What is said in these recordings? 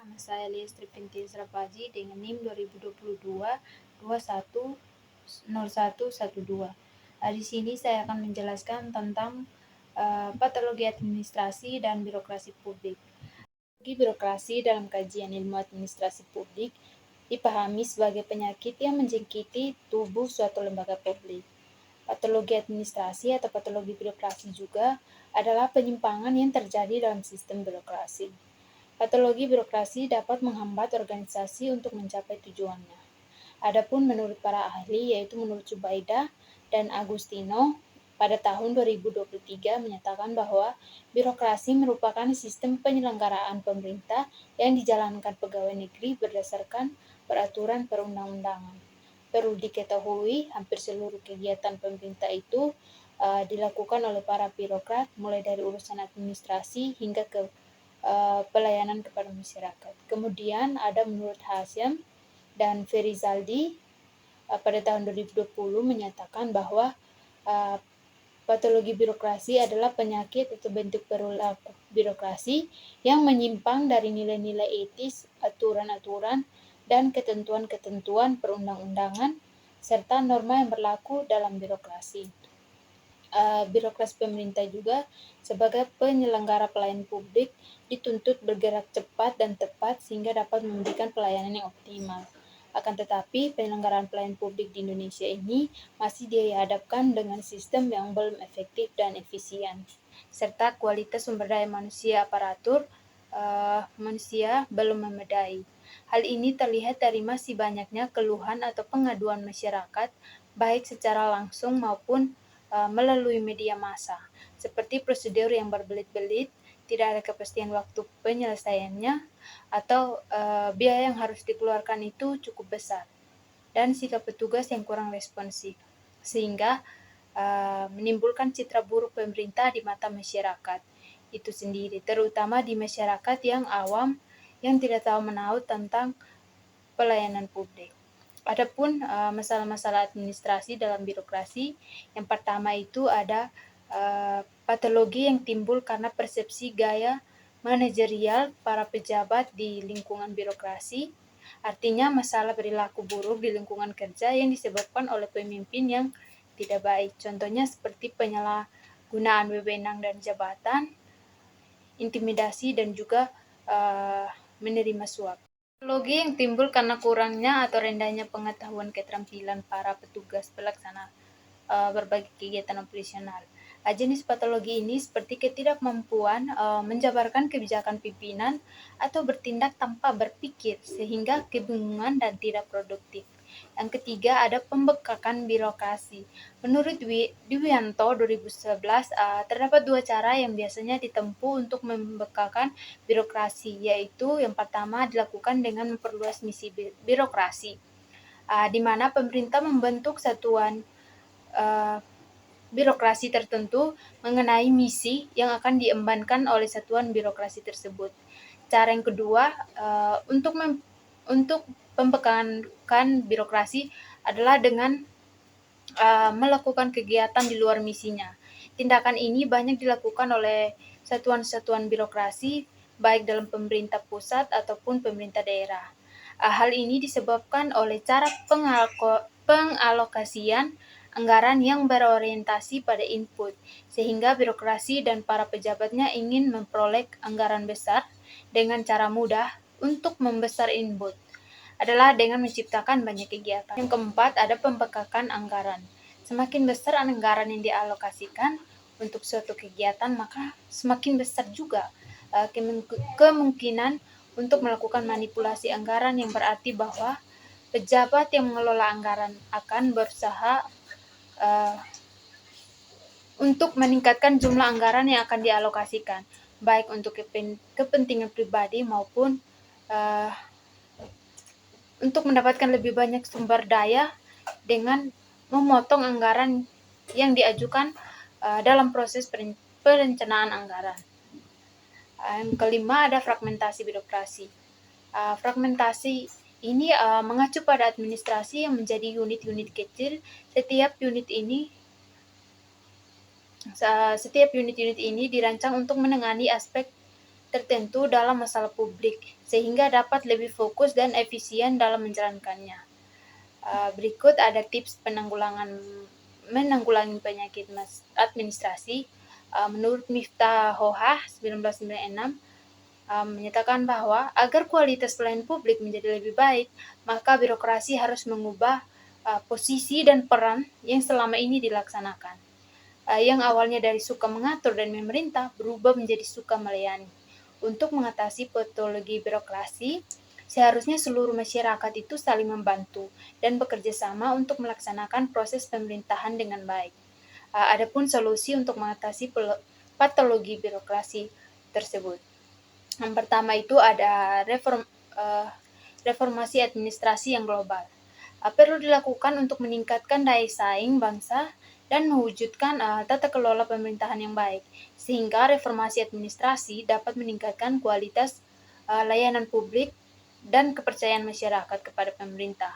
Nama saya Liestri Pinti Srapaji dengan NIM 2022-210112. Di sini saya akan menjelaskan tentang patologi administrasi dan birokrasi publik. Patologi birokrasi dalam kajian ilmu administrasi publik dipahami sebagai penyakit yang menjangkiti tubuh suatu lembaga publik. Patologi administrasi atau patologi birokrasi juga adalah penyimpangan yang terjadi dalam sistem birokrasi. Patologi birokrasi dapat menghambat organisasi untuk mencapai tujuannya. Adapun menurut para ahli, yaitu menurut Zubaida dan Agustino, pada tahun 2023 menyatakan bahwa birokrasi merupakan sistem penyelenggaraan pemerintah yang dijalankan pegawai negeri berdasarkan peraturan perundang-undangan. Perlu diketahui, hampir seluruh kegiatan pemerintah itu dilakukan oleh para birokrat, mulai dari urusan administrasi hingga ke pelayanan kepada masyarakat. Kemudian ada menurut Hasyam dan Ferizaldi pada tahun 2020 menyatakan bahwa patologi birokrasi adalah penyakit atau bentuk perilaku birokrasi yang menyimpang dari nilai-nilai etis, aturan-aturan, dan ketentuan-ketentuan perundang-undangan serta norma yang berlaku dalam birokrasi. Birokrasi pemerintah juga sebagai penyelenggara pelayanan publik dituntut bergerak cepat dan tepat sehingga dapat memberikan pelayanan yang optimal. Akan tetapi, penyelenggaraan pelayanan publik di Indonesia ini masih dihadapkan dengan sistem yang belum efektif dan efisien, serta kualitas sumber daya manusia aparatur manusia belum memadai. Hal ini terlihat dari masih banyaknya keluhan atau pengaduan masyarakat, baik secara langsung maupun melalui media massa, seperti prosedur yang berbelit-belit, tidak ada kepastian waktu penyelesaiannya, atau biaya yang harus dikeluarkan itu cukup besar, dan sikap petugas yang kurang responsif, sehingga menimbulkan citra buruk pemerintah di mata masyarakat itu sendiri, terutama di masyarakat yang awam yang tidak tahu menahu tentang pelayanan publik. Adapun masalah-masalah administrasi dalam birokrasi, yang pertama itu ada patologi yang timbul karena persepsi gaya manajerial para pejabat di lingkungan birokrasi, artinya masalah perilaku buruk di lingkungan kerja yang disebabkan oleh pemimpin yang tidak baik. Contohnya seperti penyalahgunaan wewenang dan jabatan, intimidasi, dan juga menerima suap. Patologi yang timbul karena kurangnya atau rendahnya pengetahuan keterampilan para petugas pelaksana berbagai kegiatan operasional. Jenis patologi ini seperti ketidakmampuan menjabarkan kebijakan pimpinan atau bertindak tanpa berpikir sehingga kebingungan dan tidak produktif. Yang ketiga ada pembekakan birokrasi. Menurut Dwianto 2011 terdapat dua cara yang biasanya ditempuh untuk membekakan birokrasi, yaitu yang pertama dilakukan dengan memperluas misi birokrasi, di mana pemerintah membentuk satuan birokrasi tertentu mengenai misi yang akan diembankan oleh satuan birokrasi tersebut. Cara yang kedua untuk pembekakan birokrasi adalah dengan melakukan kegiatan di luar misinya. Tindakan ini banyak dilakukan oleh satuan-satuan birokrasi baik dalam pemerintah pusat ataupun pemerintah daerah. Hal ini disebabkan oleh cara pengalokasian anggaran yang berorientasi pada input, sehingga birokrasi dan para pejabatnya ingin memperoleh anggaran besar dengan cara mudah untuk membesar input adalah dengan menciptakan banyak kegiatan. Yang keempat ada pembekakan anggaran. Semakin besar anggaran yang dialokasikan untuk suatu kegiatan, maka semakin besar juga kemungkinan untuk melakukan manipulasi anggaran, yang berarti bahwa pejabat yang mengelola anggaran akan berusaha untuk meningkatkan jumlah anggaran yang akan dialokasikan, baik untuk kepentingan pribadi maupun untuk mendapatkan lebih banyak sumber daya dengan memotong anggaran yang diajukan dalam proses perencanaan anggaran. Yang kelima ada fragmentasi birokrasi. Fragmentasi ini mengacu pada administrasi yang menjadi unit-unit kecil. Setiap unit-unit ini dirancang untuk menangani aspek tertentu dalam masalah publik, sehingga dapat lebih fokus dan efisien dalam menjalankannya. Berikut ada tips menanggulangi penyakit administrasi. Menurut Miftah Hohah 1996, menyatakan bahwa agar kualitas pelayanan publik menjadi lebih baik, maka birokrasi harus mengubah posisi dan peran yang selama ini dilaksanakan. Yang awalnya dari suka mengatur dan memerintah berubah menjadi suka melayani. Untuk mengatasi patologi birokrasi, seharusnya seluruh masyarakat itu saling membantu dan bekerja sama untuk melaksanakan proses pemerintahan dengan baik. Adapun solusi untuk mengatasi patologi birokrasi tersebut. Yang pertama itu ada reformasi administrasi yang global. Perlu dilakukan untuk meningkatkan daya saing bangsa dan mewujudkan tata kelola pemerintahan yang baik, sehingga reformasi administrasi dapat meningkatkan kualitas layanan publik dan kepercayaan masyarakat kepada pemerintah.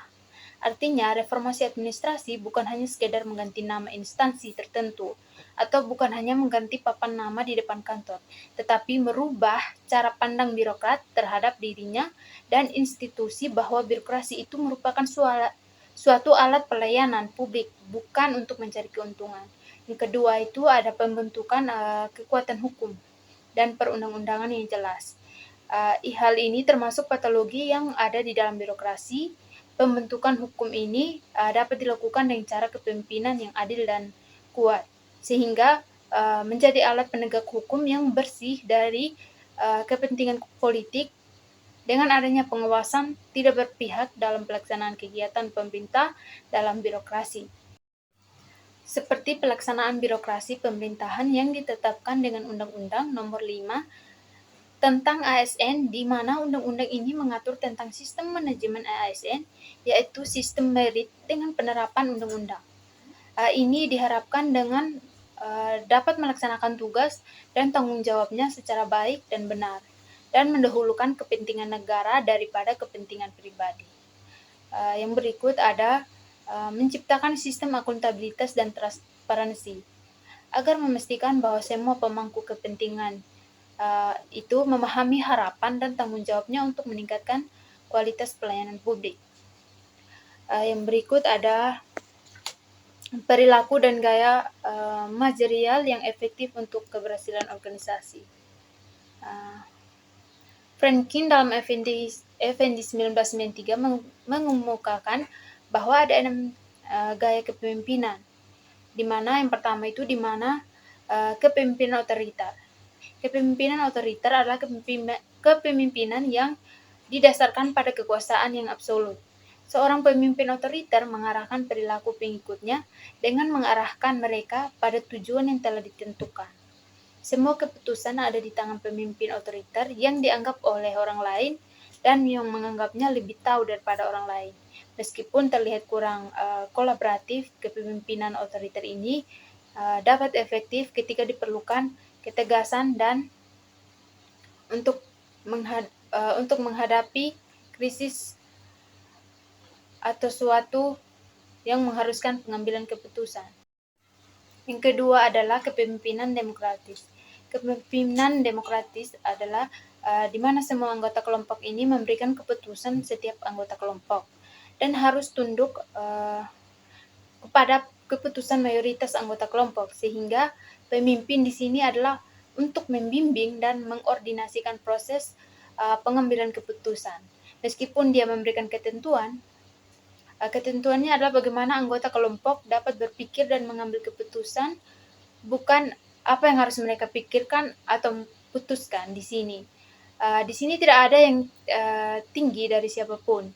Artinya, reformasi administrasi bukan hanya sekedar mengganti nama instansi tertentu, atau bukan hanya mengganti papan nama di depan kantor, tetapi merubah cara pandang birokrat terhadap dirinya dan institusi bahwa birokrasi itu merupakan suatu alat pelayanan publik, bukan untuk mencari keuntungan. Yang kedua itu ada pembentukan kekuatan hukum dan perundang-undangan yang jelas. Hal ini termasuk patologi yang ada di dalam birokrasi. Pembentukan hukum ini dapat dilakukan dengan cara kepemimpinan yang adil dan kuat, sehingga menjadi alat penegak hukum yang bersih dari kepentingan politik. Dengan adanya pengawasan tidak berpihak dalam pelaksanaan kegiatan pemerintah dalam birokrasi, seperti pelaksanaan birokrasi pemerintahan yang ditetapkan dengan Undang-Undang Nomor 5 tentang ASN, di mana undang-undang ini mengatur tentang sistem manajemen ASN, yaitu sistem merit dengan penerapan undang-undang. Ini diharapkan dengan dapat melaksanakan tugas dan tanggung jawabnya secara baik dan benar, dan mendahulukan kepentingan negara daripada kepentingan pribadi. Yang berikut ada menciptakan sistem akuntabilitas dan transparansi, agar memastikan bahwa semua pemangku kepentingan itu memahami harapan dan tanggung jawabnya untuk meningkatkan kualitas pelayanan publik. Yang berikut ada perilaku dan gaya manajerial yang efektif untuk keberhasilan organisasi. Franklin dalam Effendi 1993 mengemukakan bahwa ada 6 gaya kepemimpinan, di mana yang pertama itu di mana kepemimpinan otoriter. Kepemimpinan otoriter adalah kepemimpinan yang didasarkan pada kekuasaan yang absolut. Seorang pemimpin otoriter mengarahkan perilaku pengikutnya dengan mengarahkan mereka pada tujuan yang telah ditentukan. Semua keputusan ada di tangan pemimpin otoriter yang dianggap oleh orang lain dan yang menganggapnya lebih tahu daripada orang lain. Meskipun terlihat kurang kolaboratif, kepemimpinan otoriter ini dapat efektif ketika diperlukan ketegasan dan untuk menghadapi krisis atau suatu yang mengharuskan pengambilan keputusan. Yang kedua adalah kepemimpinan demokratis. Kepemimpinan demokratis adalah di mana semua anggota kelompok ini memberikan keputusan setiap anggota kelompok dan harus tunduk kepada keputusan mayoritas anggota kelompok, sehingga pemimpin di sini adalah untuk membimbing dan mengordinasikan proses pengambilan keputusan. Meskipun dia memberikan ketentuan, ketentuannya adalah bagaimana anggota kelompok dapat berpikir dan mengambil keputusan, bukan apa yang harus mereka pikirkan atau putuskan di sini. Di sini tidak ada yang tinggi dari siapapun.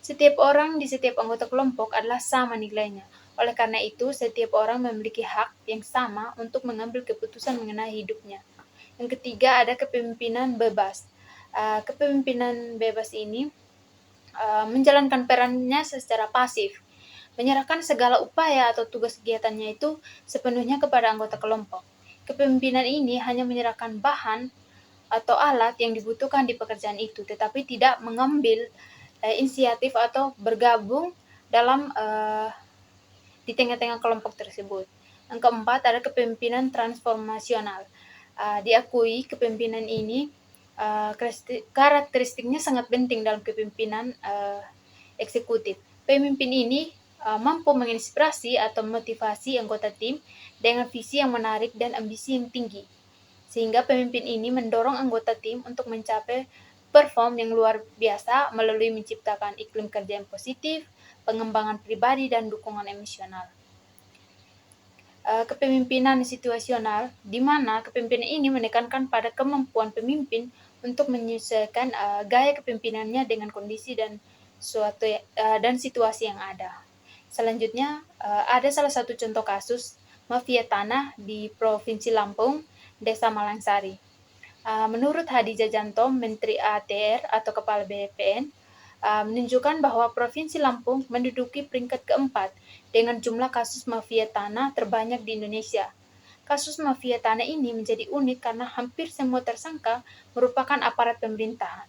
Setiap orang di setiap anggota kelompok adalah sama nilainya. Oleh karena itu, setiap orang memiliki hak yang sama untuk mengambil keputusan mengenai hidupnya. Yang ketiga ada kepemimpinan bebas. Kepemimpinan bebas ini menjalankan perannya secara pasif, menyerahkan segala upaya atau tugas kegiatannya itu sepenuhnya kepada anggota kelompok. Kepemimpinan ini hanya menyerahkan bahan atau alat yang dibutuhkan di pekerjaan itu, tetapi tidak mengambil inisiatif atau bergabung dalam di tengah-tengah kelompok tersebut. Yang keempat ada kepemimpinan transformasional. Diakui kepemimpinan ini Karakteristiknya sangat penting dalam kepemimpinan eksekutif. Pemimpin ini mampu menginspirasi atau memotivasi anggota tim dengan visi yang menarik dan ambisi yang tinggi. Sehingga pemimpin ini mendorong anggota tim untuk mencapai perform yang luar biasa melalui menciptakan iklim kerja yang positif, pengembangan pribadi, dan dukungan emosional. Kepemimpinan situasional, di mana kepemimpinan ini menekankan pada kemampuan pemimpin untuk menyesuaikan gaya kepemimpinannya dengan kondisi dan situasi yang ada. Selanjutnya, ada salah satu contoh kasus mafia tanah di Provinsi Lampung, Desa Malangsari. Menurut Hadi Jajanto, Menteri ATR atau Kepala BPN, menunjukkan bahwa Provinsi Lampung menduduki peringkat keempat dengan jumlah kasus mafia tanah terbanyak di Indonesia. Kasus mafia tanah ini menjadi unik karena hampir semua tersangka merupakan aparat pemerintahan.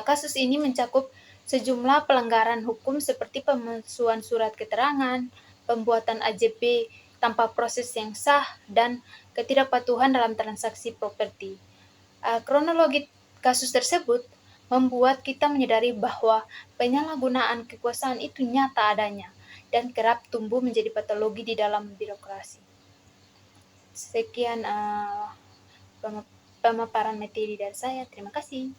Kasus ini mencakup sejumlah pelanggaran hukum seperti pemalsuan surat keterangan, pembuatan AJP tanpa proses yang sah, dan ketidakpatuhan dalam transaksi properti. Kronologi kasus tersebut membuat kita menyadari bahwa penyalahgunaan kekuasaan itu nyata adanya dan kerap tumbuh menjadi patologi di dalam birokrasi. Sekian pemaparan materi dari saya. Terima kasih.